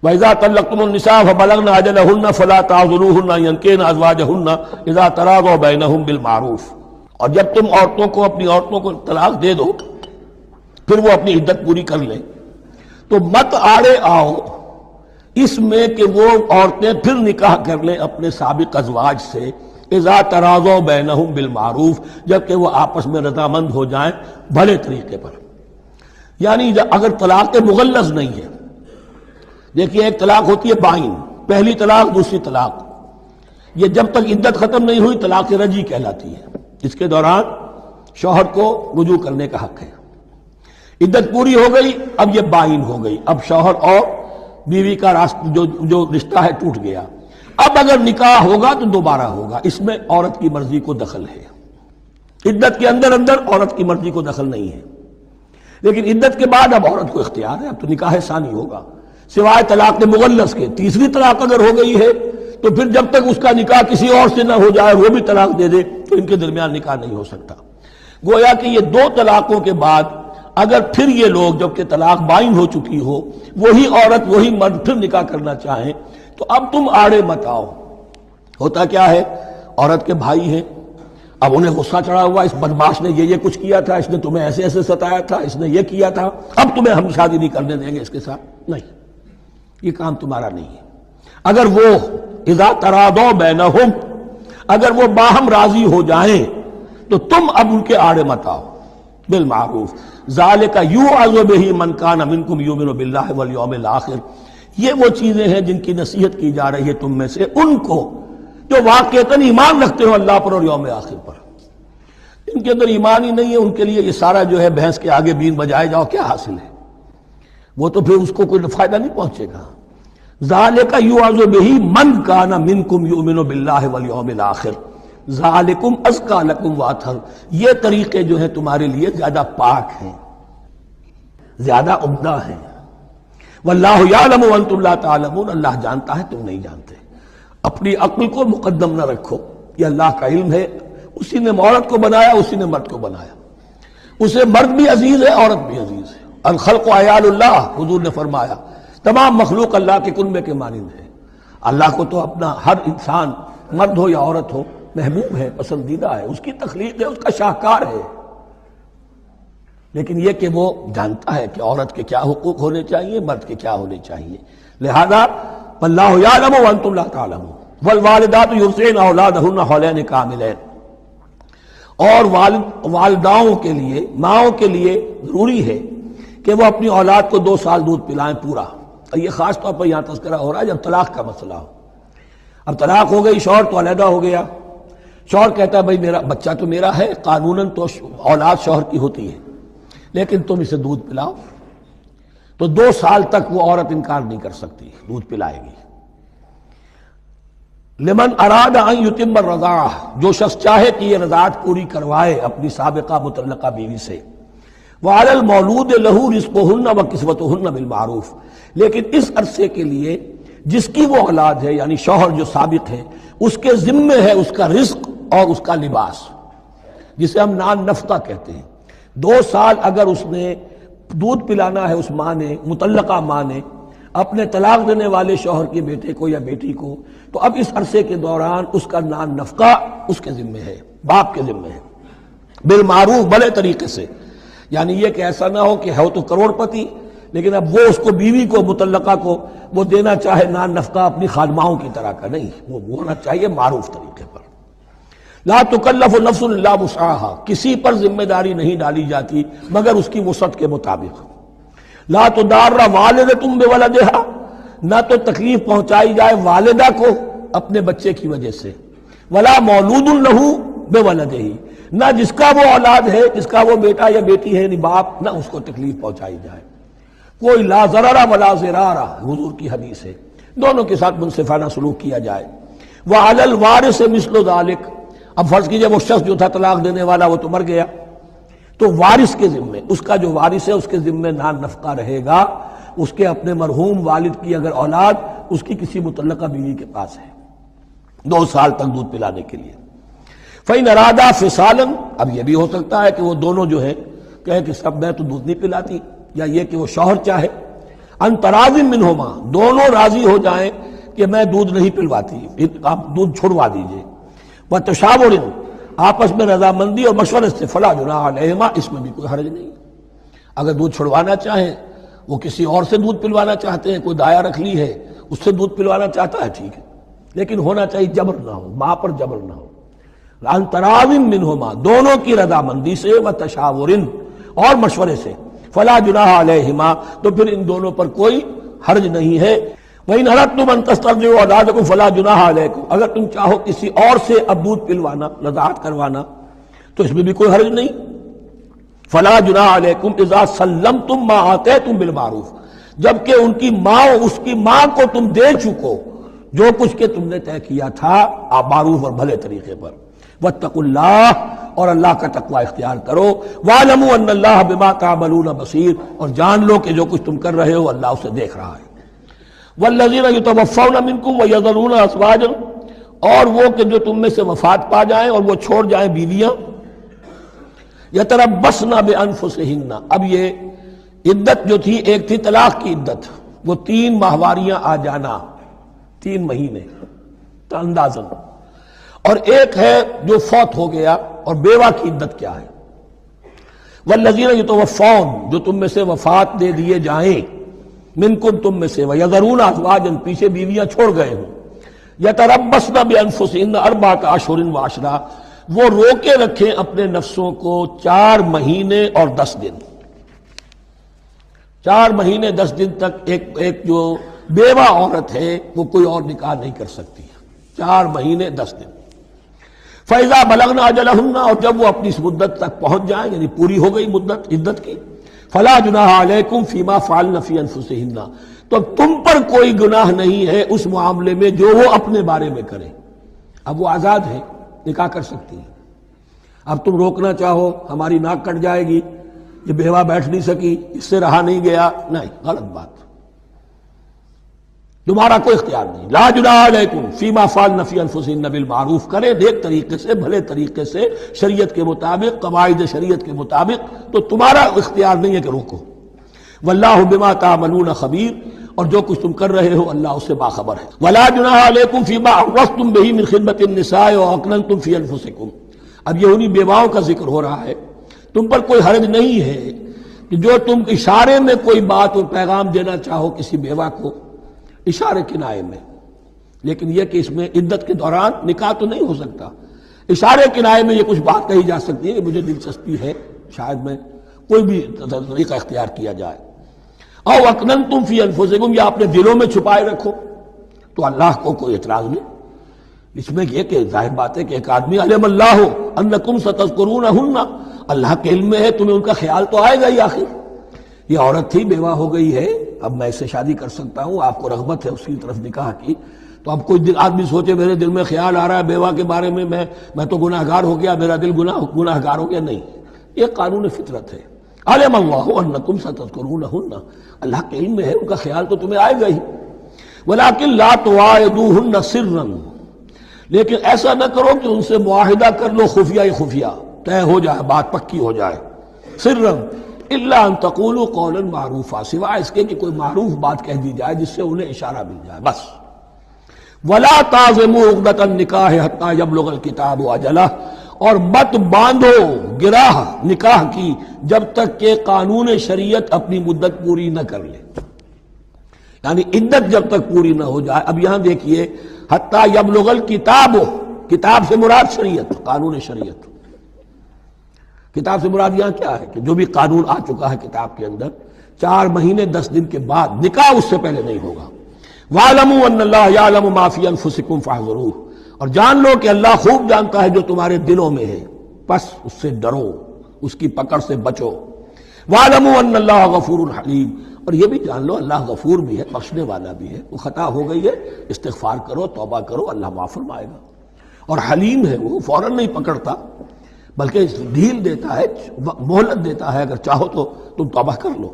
وَإِذَا طَلَّقْتُمُ النِّسَاءَ فَبَلَغْنَ أَجَلَهُنَّ فَلَا تَعْضُلُوهُنَّ أَن يَنكِحْنَ أَزْوَاجَهُنَّ إِذَا تَرَاضَوْا بَيْنَهُم بِالْمَعْرُوفِ، اور جب تم اپنی عورتوں کو طلاق دے دو پھر وہ اپنی عدت پوری کر لیں تو مت آڑے آؤ اس میں کہ وہ عورتیں پھر نکاح کر لیں اپنے سابق ازواج سے، اذا تراضوا بینہم بالمعروف، جبکہ وہ آپس میں رضامند ہو جائیں بھلے طریقے پر۔ یعنی اگر طلاق مغلظ نہیں ہے، دیکھیے ایک طلاق ہوتی ہے بائن، پہلی طلاق دوسری طلاق، یہ جب تک عدت ختم نہیں ہوئی طلاق رجعی کہلاتی ہے، اس کے دوران شوہر کو رجوع کرنے کا حق ہے۔ عدت پوری ہو گئی اب یہ بائن ہو گئی، اب شوہر اور بیوی کا جو رشتہ ہے ٹوٹ گیا۔ اب اگر نکاح ہوگا تو دوبارہ ہوگا، اس میں عورت کی مرضی کو دخل ہے۔ عدت کے اندر عورت کی مرضی کو دخل نہیں ہے، لیکن عدت کے بعد اب عورت کو اختیار ہے، اب تو نکاح ثانی ہوگا سوائے طلاق مغلظ کے۔ تیسری طلاق اگر ہو گئی ہے تو پھر جب تک اس کا نکاح کسی اور سے نہ ہو جائے وہ بھی طلاق دے دے تو ان کے درمیان نکاح نہیں ہو سکتا۔ گویا کہ یہ دو طلاقوں کے بعد اگر پھر یہ لوگ جبکہ طلاق بائن ہو چکی ہو وہی عورت وہی مرد پھر نکاح کرنا چاہیں تو اب تم آڑے مت آؤ۔ ہوتا کیا ہے، عورت کے بھائی ہیں، اب انہیں غصہ چڑھا ہوا اس بدماش نے یہ کچھ کیا تھا، اس نے تمہیں ایسے ایسے ستایا تھا، اس نے یہ کیا تھا، اب تمہیں ہم شادی نہیں کرنے دیں گے اس کے ساتھ۔ نہیں، یہ کام تمہارا نہیں ہے۔ اگر وہ اذا تراضوا بینہم، اگر وہ باہم راضی ہو جائیں تو تم اب ان کے آڑے مت آؤ بالمعروف۔ ذالک یوعظ بہ من کان منکم یؤمن باللہ والیوم الآخر، یہ وہ چیزیں ہیں جن کی نصیحت کی جا رہی ہے تم میں سے ان کو جو واقعتاً ایمان رکھتے ہو اللہ پر اور یوم آخر پر۔ ان کے اندر ایمان ہی نہیں ہے، ان کے لیے یہ سارا جو ہے بھینس کے آگے بین بجائے جاؤ کیا حاصل ہے، وہ تو پھر اس کو کوئی فائدہ نہیں پہنچے گا۔ ذالک یوعظ بہ من کان منکم یؤمن باللہ والیوم الآخر ذالکم ازکی لکم واطہر، یہ طریقے جو ہیں تمہارے لیے زیادہ پاک ہیں، زیادہ عمدہ ہیں۔ واللہ یعلم وانتم لا تعلمون، اللہ جانتا ہے تم نہیں جانتے۔ اپنی عقل کو مقدم نہ رکھو، یہ اللہ کا علم ہے، اسی نے عورت کو بنایا اسی نے مرد کو بنایا، اسے مرد بھی عزیز ہے عورت بھی عزیز ہے۔ الخلق عیال اللہ، حضور نے فرمایا تمام مخلوق اللہ کے کنبے کے مانند ہے۔ اللہ کو تو اپنا ہر انسان مرد ہو یا عورت ہو محبوب ہے، پسندیدہ ہے، اس کی تخلیق ہے، اس کا شاہکار ہے، لیکن یہ کہ وہ جانتا ہے کہ عورت کے کیا حقوق ہونے چاہیے، مرد کے کیا ہونے چاہیے۔ لہذا واللہ یعلم وانتم لا تعلمون والوالدات یرضعن اولادہن حولین کاملین، اور والداؤں کے لیے، ماؤں کے لیے ضروری ہے کہ وہ اپنی اولاد کو 2 سال دودھ پلائیں پورا۔ اور یہ خاص طور پر یہاں تذکرہ ہو رہا ہے جب طلاق کا مسئلہ ہو۔ اب طلاق ہو گئی، شوہر تو علیحدہ ہو گیا، شوہر کہتا ہے بھائی میرا بچہ تو میرا ہے، قانوناً تو اولاد شوہر کی ہوتی ہے، لیکن تم اسے دودھ پلاؤ، تو 2 سال تک وہ عورت انکار نہیں کر سکتی، دودھ پلائے گی۔ لمن اراد ان یتم الرضاعہ، جو شخص چاہے کہ یہ رضاعت پوری کروائے اپنی سابقہ مطلقہ بیوی سے۔ وعلی المولود لہ رزقہن وکسوتہن بالمعروف، لیکن اس عرصے کے لیے جس کی وہ اولاد ہے یعنی شوہر جو سابق ہے اس کے ذمے ہے اس کا رزق اور اس کا لباس، جسے ہم نان نفقہ کہتے ہیں۔ 2 سال اگر اس نے دودھ پلانا ہے اس ماں نے، مطلقہ ماں نے اپنے طلاق دینے والے شوہر کے بیٹے کو یا بیٹی کو، تو اب اس عرصے کے دوران اس کا نان نفقہ اس کے ذمے ہے، باپ کے ذمے ہے، بالمعروف، بھلے طریقے سے۔ یعنی یہ کہ ایسا نہ ہو کہ ہے تو کروڑ پتی لیکن اب وہ اس کو بیوی کو مطلقہ کو وہ دینا چاہے نان نفقہ اپنی خادماؤں کی طرح کا، نہیں، وہ ہونا چاہیے معروف طریقے پر۔ لا تکلف نفس الا وسعها، کسی پر ذمہ داری نہیں ڈالی جاتی مگر اس کی وسعت کے مطابق۔ لا تضار والدۃ بولدہا، نہ تو تکلیف پہنچائی جائے والدہ کو اپنے بچے کی وجہ سے، ولا مولود لہ بولدہ، نہ جس کا وہ اولاد ہے، جس کا وہ بیٹا یا بیٹی ہے یعنی باپ، نہ اس کو تکلیف پہنچائی جائے۔ کوئی لا ضرر ولا ضرار، حضور کی حدیث ہے، دونوں کے ساتھ منصفانہ سلوک کیا جائے۔ وعلی الوارث مثل ذلک، اب فرض کیجئے وہ شخص جو تھا طلاق دینے والا وہ تو مر گیا، تو وارث کے ذمے، اس کا جو وارث ہے اس کے ذمے نان نفقہ رہے گا، اس کے اپنے مرحوم والد کی اگر اولاد اس کی کسی مطلقہ بیوی کے پاس ہے 2 سال تک دودھ پلانے کے لیے۔ فإن ارادہ فصالا، اب یہ بھی ہو سکتا ہے کہ وہ دونوں جو ہے کہے کہ سب میں تو دودھ نہیں پلاتی، یا یہ کہ وہ شوہر چاہے ان تراض منہما، دونوں راضی ہو جائیں کہ میں دودھ نہیں پلواتی، آپ دودھ چھڑوا دیجئے، وتشاور، آپس میں رضامندی اور مشورے سے، فلا جناح علیہما، اس میں بھی کوئی حرج نہیں۔ اگر دودھ چھڑوانا چاہیں، وہ کسی اور سے دودھ پلوانا چاہتے ہیں، کوئی دایا رکھ لی ہے اس سے دودھ پلوانا چاہتا ہے، ٹھیک ہے، لیکن ہونا چاہیے جبر نہ ہو، ماں پر جبر نہ ہو۔ ان تراض منہما، دونوں کی رضامندی سے، وتشاور، اور مشورے سے، فلا جناح علیہما، تو پھر ان دونوں پر کوئی حرج نہیں ہے۔ وَإِنْ أَرَدْتُمْ أَنْ تَسْتَرْضِعُوا أَوْلَادَكُمْ فَلَا جُنَاحَ عَلَيْكُمْ، اگر تم چاہو کسی اور سے اب دودھ پلوانا، رضاعت کروانا، تو اس میں بھی کوئی حرج نہیں۔ فَلَا جُنَاحَ عَلَيْكُمْ إِذَا سَلَّمْتُمْ مَا آتَيْتُمْ بِالْمَعْرُوفِ، جبکہ ان کی ماں، اس کی ماں کو تم دے چکو جو کچھ کہ تم نے طے کیا تھا معروف اور بھلے طریقے پر۔ واتقوا اللہ، اور اللہ کا تقوی اختیار کرو۔ وَاعْلَمُوا أَنَّ اللَّهَ بِمَا تَعْمَلُونَ بَصِيرٌ، اور جان لو کہ جو کچھ تم کر رہے ہو اللہ اسے دیکھ رہا ہے۔ وَالَّذِينَ يُتَوَفَّوْنَ مِنكُمْ وَيَذَرُونَ أَزْوَاجًا، اور وہ کہ جو تم میں سے وفات پا جائیں اور وہ چھوڑ جائیں بیویاں، يَتَرَبَّصْنَ بِأَنفُسِهِنَّ، اب یہ عدت جو تھی، ایک تھی طلاق کی عدت، وہ 3 ماہواریاں آ جانا، 3 مہینے اندازن، اور ایک ہے جو فوت ہو گیا، اور بیوہ کی عدت کیا ہے۔ والذین یتوفون، جو تم میں سے وفات دے دیے جائیں، منکم تم میں سے، ویذرون ازواجا، پیچھے بیویاں چھوڑ گئے ہوں، یتربصن بانفسہن 4 اشہر وعشرہ، وہ روکے رکھیں اپنے نفسوں کو 4 مہینے اور 10 دن، 4 مہینے 10 دن تک ایک جو بیوہ عورت ہے وہ کوئی اور نکاح نہیں کر سکتی، 4 مہینے 10 دن۔ فَإِذَا بَلَغْنَ أَجَلَهُنَّ، اور جب وہ اپنی اس مدت تک پہنچ جائیں، یعنی پوری ہو گئی مدت عدت کی، فَلَا جُنَاحَ عَلَيْكُمْ فِي مَا فَعَلْنَ فِي أَنفُسِهِنَّ، تو تم پر کوئی گناہ نہیں ہے اس معاملے میں جو وہ اپنے بارے میں کریں۔ اب وہ آزاد ہے، نکاح کر سکتی ہے۔ اب تم روکنا چاہو، ہماری ناک کٹ جائے گی، یہ بیوہ بیٹھ نہیں سکی، اس سے رہا نہیں گیا، نہیں، غلط بات، تمہارا کوئی اختیار نہیں۔ لا جناح علیکم فیما فعلن فی انفسہن بالمعروف، کرے نیک طریقے سے، بھلے طریقے سے، شریعت کے مطابق، قواعد شریعت کے مطابق، تو تمہارا اختیار نہیں ہے کہ روکو۔ واللہ بما تعملون خبیر، اور جو کچھ تم کر رہے ہو اللہ اس سے باخبر ہے۔ ولا جناح علیکم فیما عرضتم بہ من خدمۃ النساء واکننتم فی انفسکم، اب یہ انہی بیواؤں کا ذکر ہو رہا ہے، تم پر کوئی حرج نہیں ہے کہ جو تم اشارے میں کوئی بات اور پیغام دینا چاہو کسی بیوہ کو، اشارے کنائے میں، لیکن یہ کہ اس میں عدت کے دوران نکاح تو نہیں ہو سکتا، اشارے کنائے میں یہ کچھ بات کہی جا سکتی ہے کہ مجھے دلچسپی ہے، شاید میں کوئی بھی طریقہ اختیار کیا جائے۔ او اکننتم فی انفسکم، یا اپنے دلوں میں چھپائے رکھو، تو اللہ کو کوئی اعتراض نہیں۔ اس میں یہ کہ ظاہر بات ہے کہ ایک آدمی علم اللہ انکم ستذکرونہن، اللہ کے علم میں ہے تمہیں ان کا خیال تو آئے گا ہی، آخر یہ عورت تھی، بیوہ ہو گئی ہے، اب میں اس سے شادی کر سکتا ہوں، آپ کو رغبت ہے اس کی طرف نکاح کی، تو اب کوئی آدمی سوچے میرے دل میں خیال آ رہا ہے بیوہ کے بارے میں، میں تو گناہ گار ہو گیا، میرا دل گناہ گار ہو گیا، نہیں، یہ قانون فطرت ہے۔ علم اللہ انکم ستذکرونہن، اللہ کے علم میں ہے ان کا خیال تو تمہیں آئے گا ہی۔ ولکن لا تواعدوہن سرا، لیکن ایسا نہ کرو کہ ان سے معاہدہ کر لو خفیہ طے ہو جائے، بات پکی ہو جائے، سرا الا ان تقولوا قولا معروفا، سوائے اس کے کہ کوئی معروف بات کہہ دی جائے جس سے انہیں اشارہ مل جائے، بس۔ ولا تعزموا عقدۃ النکاح حتی یبلغ الکتاب اجلہ، اور مت باندھو گراہ نکاح کی جب تک کہ قانون شریعت اپنی مدت پوری نہ کر لے، یعنی عدت جب تک پوری نہ ہو جائے۔ اب یہاں دیکھیے حتی یبلغ الکتاب، کتاب سے مراد شریعت، قانون شریعت، کتاب سے مراد یہاں کیا ہے کہ جو بھی قانون آ چکا ہے کتاب کے اندر، 4 مہینے 10 دن کے بعد نکاح اس سے پہلے نہیں ہوگا۔ وَاعْلَمُوا أَنَّ اللَّهَ يَعْلَمُ مَا فِي أَنفُسِكُمْ فَاحْذَرُوهُ، اور جان لو کہ اللہ خوب جانتا ہے جو تمہارے دلوں میں ہے، پس اس سے ڈرو، اس کی پکڑ سے بچو۔ وَاعْلَمُوا أَنَّ اللَّهَ غَفُورٌ حَلِيمٌ، اور یہ بھی جان لو اللہ غفور بھی ہے، بخشنے والا بھی ہے، وہ خطا ہو گئی ہے استغفار کرو، توبہ کرو، اللہ معاف فرمائے گا۔ اور حلیم ہے، وہ فوراً نہیں پکڑتا بلکہ ڈھیل دیتا ہے، مہلت دیتا ہے، اگر چاہو تو تم توبہ کر لو۔